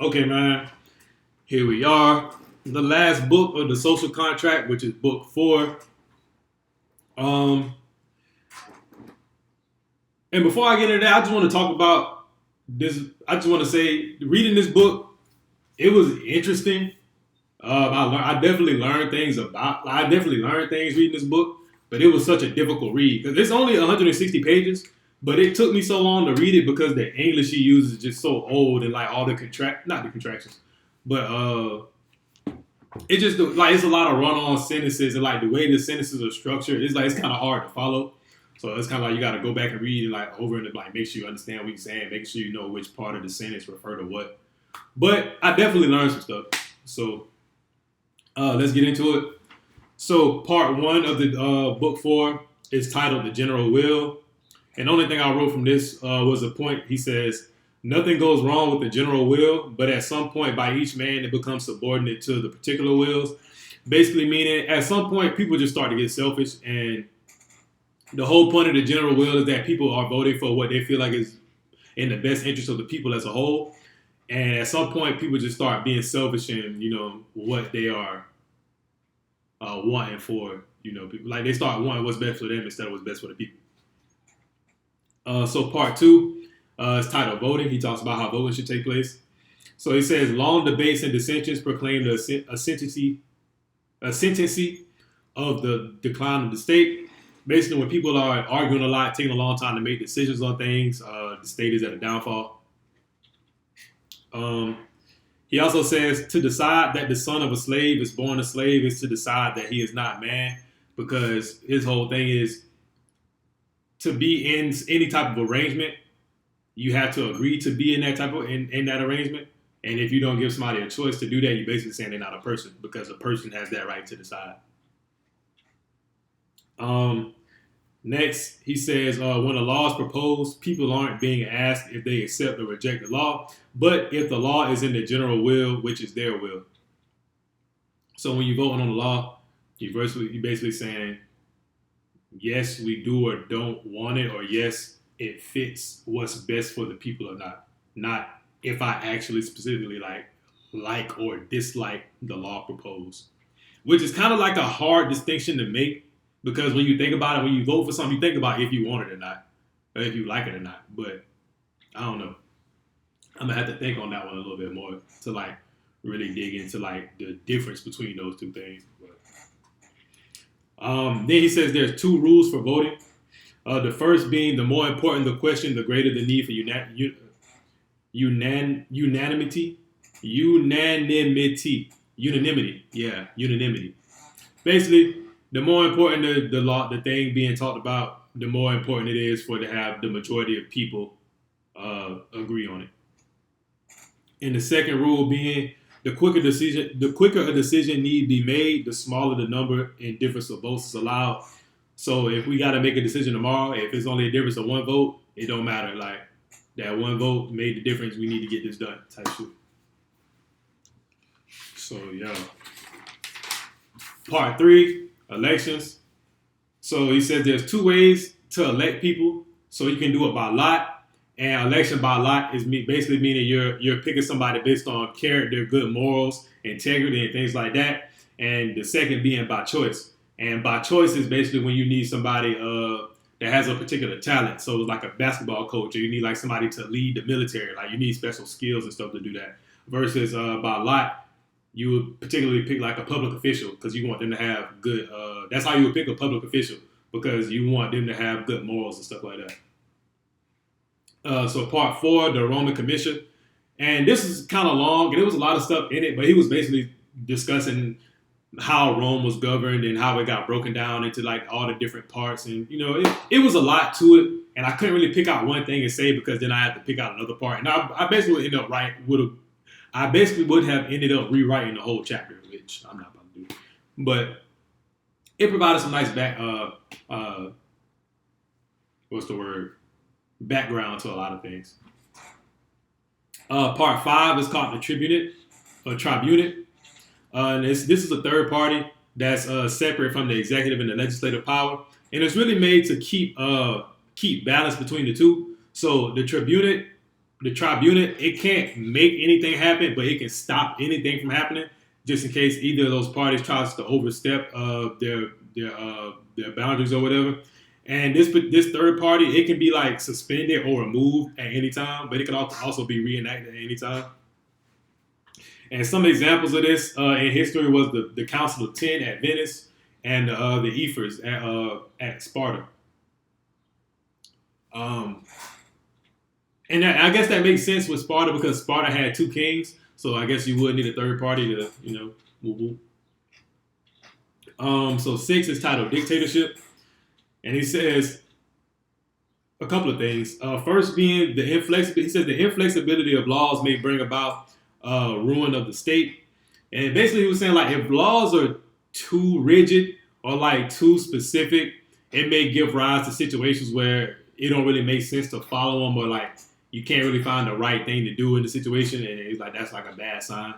Okay, man. Here we are. The last book of the social contract, which is book 4. Um, and before I get into that, I just want to talk about this. I just want to say, reading this book, it was interesting. I definitely learned things I definitely learned things reading this book, but it was such a difficult read because it's only 160 pages. But it took me so long to read it because the English he uses is just so old and like all the not the contractions, but it just like it's a lot of run-on sentences and like the way the sentences are structured. It's like it's kind of hard to follow. So it's kind of like you got to go back and read it like over and like make sure you understand what he's saying, make sure you know which part of the sentence refer to what. But I definitely learned some stuff. So let's get into it. So part 1 of the book 4 is titled "The General Will." And the only thing I wrote from this was a point. He says, "Nothing goes wrong with the general will, but at some point by each man it becomes subordinate to the particular wills." Basically meaning at some point people just start to get selfish, and the whole point of the general will is that people are voting for what they feel like is in the best interest of the people as a whole. And at some point people just start being selfish in, what they are wanting for, people. Like they start wanting what's best for them instead of what's best for the people. So part 2 is titled "Voting." He talks about how voting should take place. So he says, "Long debates and dissensions proclaim a sentency of the decline of the state." Basically, when people are arguing a lot, taking a long time to make decisions on things, the state is at a downfall. He also says, "To decide that the son of a slave is born a slave is to decide that he is not man," because his whole thing is to be in any type of arrangement, you have to agree to be in that type of in that arrangement. And if you don't give somebody a choice to do that, you're basically saying they're not a person because a person has that right to decide. Next, he says, when a law is proposed, people aren't being asked if they accept or reject the law, but if the law is in the general will, which is their will. So when you're voting on the law, you're basically saying, yes, we do or don't want it, or yes, it fits what's best for the people or not. Not if I actually specifically like or dislike the law proposed, which is kind of like a hard distinction to make because when you think about it, when you vote for something, you think about if you want it or not, or if you like it or not. But I don't know. I'm gonna have to think on that one a little bit more to like really dig into like the difference between those two things. Then he says there's 2 rules for voting. The first being the more important the question, the greater the need for unanimity. Unanimity. Basically, the more important the thing being talked about, the more important it is for it to have the majority of people agree on it. And the second rule being the quicker a decision need be made, the smaller the number and difference of votes is allowed. So if we got to make a decision tomorrow, if it's only a difference of 1 vote, it don't matter. Like that 1 vote made the difference. We need to get this done. Type shit. So yeah. Part 3, elections. So he says there's 2 ways to elect people. So you can do it by lot. And election by lot is basically meaning you're picking somebody based on character, good morals, integrity, and things like that. And the second being by choice. And by choice is basically when you need somebody that has a particular talent. So it's like a basketball coach, or you need like somebody to lead the military. Like you need special skills and stuff to do that. Versus by lot, you would particularly pick like a public official because you want them to have good. That's how you would pick a public official because you want them to have good morals and stuff like that. So part 4, the Roman Commission. And this is kind of long, and there was a lot of stuff in it, but he was basically discussing how Rome was governed and how it got broken down into like all the different parts. And, it was a lot to it, and I couldn't really pick out one thing and say because then I had to pick out another part. And I basically would have ended up rewriting the whole chapter, which I'm not about to do. But it provided some nice background to a lot of things. Part 5 is called the tribunate. And this is a third party that's separate from the executive and the legislative power, and it's really made to keep balance between the two. So the tribunate the tribunal, it can't make anything happen, but it can stop anything from happening, just in case either of those parties tries to overstep their boundaries or whatever. And this third party, it can be like suspended or removed at any time, but it can also be reenacted at any time. And some examples of this in history was the Council of Ten at Venice and the Ephors at Sparta. And I guess that makes sense with Sparta because Sparta had two kings, so I guess you would need a third party to, move. So 6 is titled Dictatorship, and he says a couple of things. First being the inflexibility. He says the inflexibility of laws may bring about ruin of the state, and basically he was saying like if laws are too rigid or like too specific, it may give rise to situations where it don't really make sense to follow them, or like you can't really find the right thing to do in the situation, and it's like that's like a bad sign.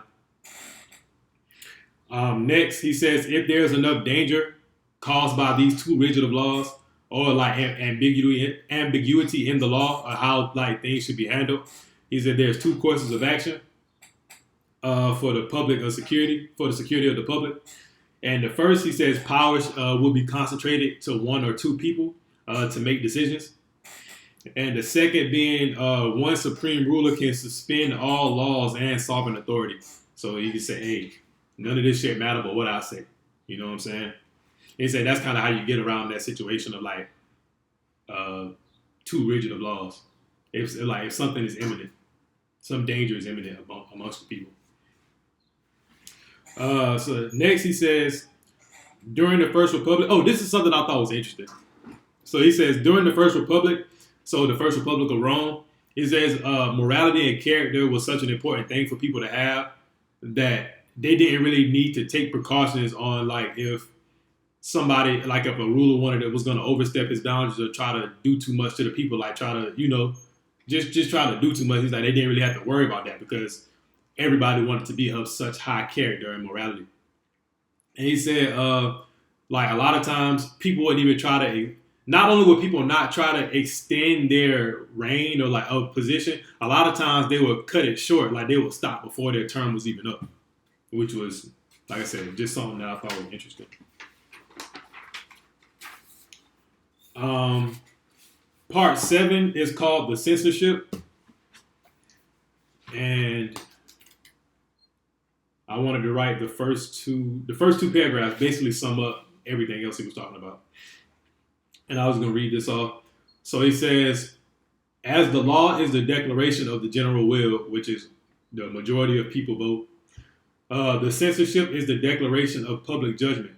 Next, he says if there's enough danger caused by these too rigid of laws, or like ambiguity in the law, or how like things should be handled, he said there's two courses of action for the public security, for the security of the public. And the first, he says powers will be concentrated to one or two people to make decisions. And the second being one supreme ruler can suspend all laws and sovereign authority. So you can say, hey, none of this shit matter but what I say. You know what I'm saying? He said that's kind of how you get around that situation of like too rigid of laws. If something is imminent, some danger is imminent amongst the people. So next he says, during the First Republic, this is something I thought was interesting. So he says, during the First Republic, so the First Republic of Rome, he says morality and character was such an important thing for people to have that they didn't really need to take precautions on like if somebody, like if a ruler was going to overstep his boundaries or try to do too much to the people, like try to, just try to do too much. He's like, they didn't really have to worry about that because everybody wanted to be of such high character and morality. And he said, like a lot of times people wouldn't even try to, not only would people not try to extend their reign or like a position, a lot of times they would cut it short, like they would stop before their term was even up, which was, like I said, just something that I thought was interesting. Part 7 is called the censorship, and I wanted to write the first two paragraphs basically sum up everything else he was talking about. And I was going to read this off. So he says, as the law is the declaration of the general will, which is the majority of people vote, the censorship is the declaration of public judgment.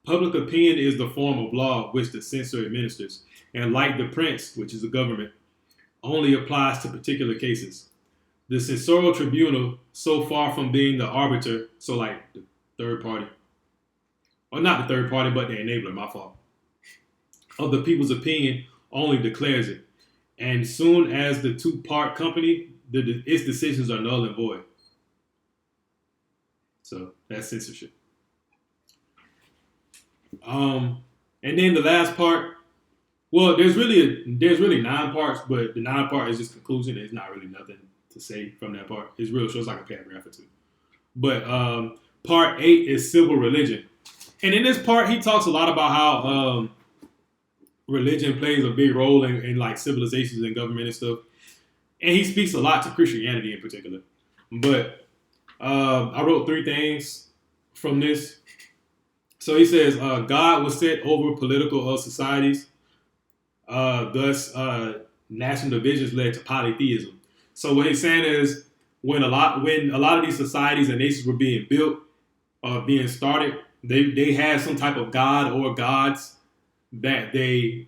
Public opinion is the form of law which the censor administers. And like the prince, which is the government, only applies to particular cases. The censorial tribunal, so far from being the arbiter, so like the third party, or not the third party, but the enabler, my fault, of the people's opinion, only declares it. And soon as the two-part company, its decisions are null and void. So that's censorship. And then the last part, well, there's really 9 parts, but the 9 part is just conclusion. There's not really nothing to say from that part. It's real short, it's like a paragraph or two. But part 8 is civil religion. And in this part, he talks a lot about how religion plays a big role in like civilizations and government and stuff. And he speaks a lot to Christianity in particular. But I wrote 3 things from this. So he says, God was set over political societies. Thus, national divisions led to polytheism. So what he's saying is, when a lot of these societies and nations were being built, being started, they had some type of god or gods that they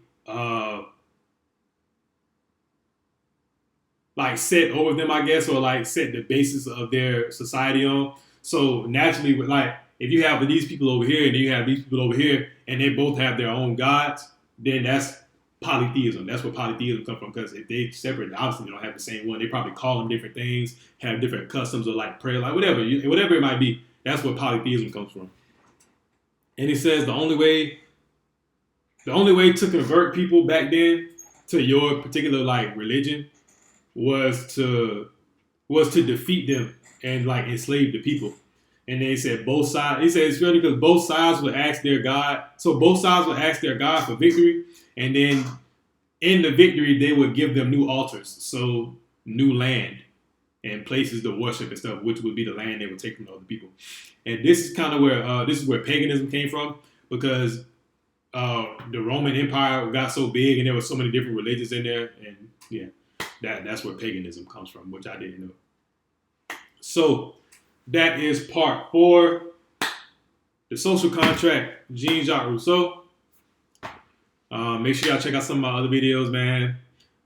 like set over them, I guess, or like set the basis of their society on. So naturally, like if you have these people over here and then you have these people over here, and they both have their own gods, then that's polytheism. That's where polytheism comes from, because if they separate, obviously they don't have the same one. They probably call them different things, have different customs or like prayer, like whatever it might be. That's where polytheism comes from. And he says the only way to convert people back then to your particular like religion was to defeat them and like enslave the people. And they said both sides. He said it's really because both sides would ask their God. So both sides would ask their God for victory, and then in the victory they would give them new altars, so new land and places to worship and stuff, which would be the land they would take from the other people. And this is kind of where paganism came from, because the Roman Empire got so big and there were so many different religions in there, and yeah, that's where paganism comes from, which I didn't know. So that is part 4, the social contract, Jean-Jacques Rousseau. Make sure y'all check out some of my other videos, man.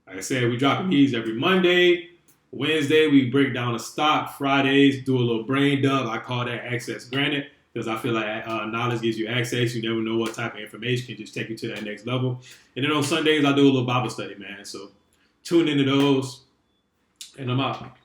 Like I said, we dropping these every Monday. Wednesday, we break down a stock. Fridays, do a little brain dump. I call that access granted, because I feel like knowledge gives you access. You never know what type of information can just take you to that next level. And then on Sundays, I do a little Bible study, man. So tune into those, and I'm out.